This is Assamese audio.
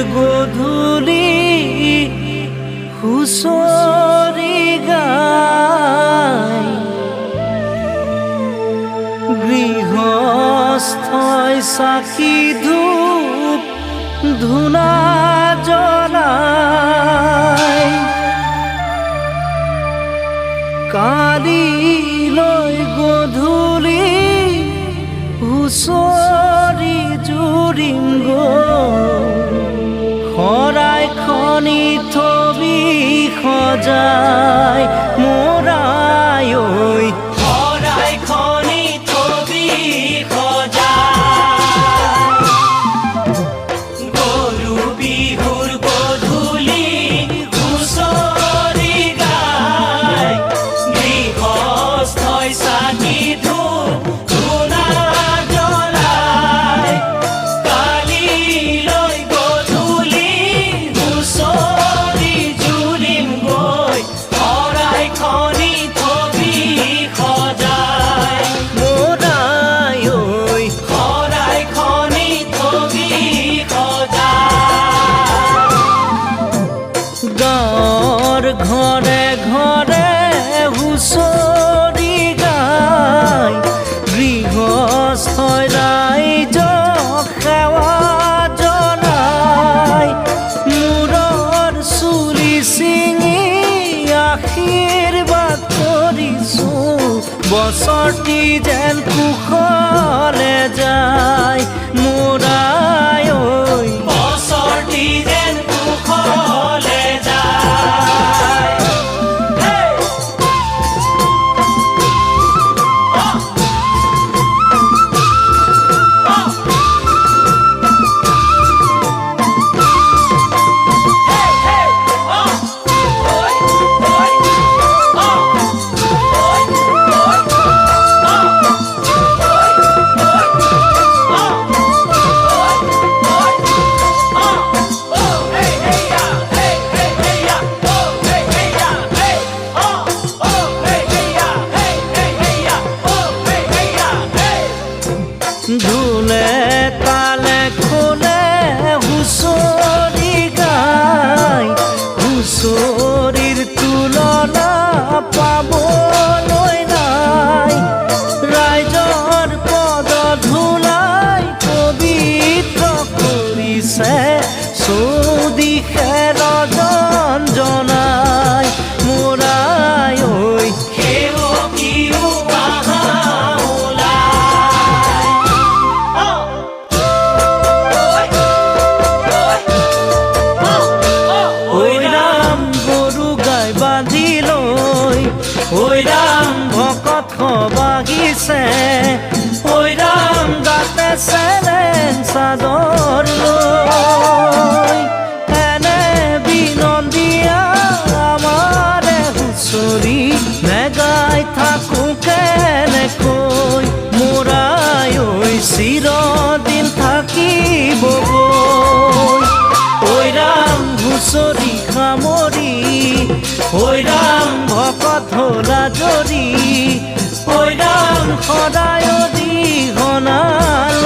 গধূলি হুঁচৰি গায় গৃহস্থই চাকি ধূপ ধূনা জ্বলায় কালিলৈ গধূলি হুঁচৰি জুৰিম শৰাইখনি থবি সজাই মোৰাই ঐ শৰাইখনি থবি সজাই গৰু বিহুৰ গধূলি হুঁচৰি গায় গৃহস্থই চাকি ধূপ ধূনা জ্বলায় কালিলৈ গধূলি হুঁচৰি জুৰিম গৈ শৰাইখনি থবি সজাই মোৰাই ঐ শৰাইখনি থবি সজাই গাঁৱৰ ঘৰে ঘৰে হুঁচৰি গায় গৃহস্থই ৰাইজক সেৱা জনায় মূৰৰ চুলি ছিঙি আশীৰ্বাদ কৰিছোঁ বছৰটি যেন কুশলে যায় মোৰাই ঐ বছৰটি যেন কুশলে যায় ঢোলে তালে খোলে হুঁচৰি গায় হুঁচৰিৰ তুলনা পাবলৈ নাই ৰাইজৰ পদ ধূলাই পবিত্ৰ কৰিছে চৌদিশে ৰজন জনাই মোৰাই ঐ সেৱকীও আহা ঐ ৰাম ভকত সবাগিছে ঐ ৰাম গাতে চেলেং চাদৰ লৈ এনে বিনন্দীয়া আমাৰে হুঁচৰি নেগাই থাকোঁ কেনেকৈ মোৰাই ঐ চিৰদিন থাকিবগৈ ঐ ৰাম হুঁচৰি সামৰি ঐ ৰাম ভকত হলা জৰি ঐ ৰাম সদায় দিঘনালৈ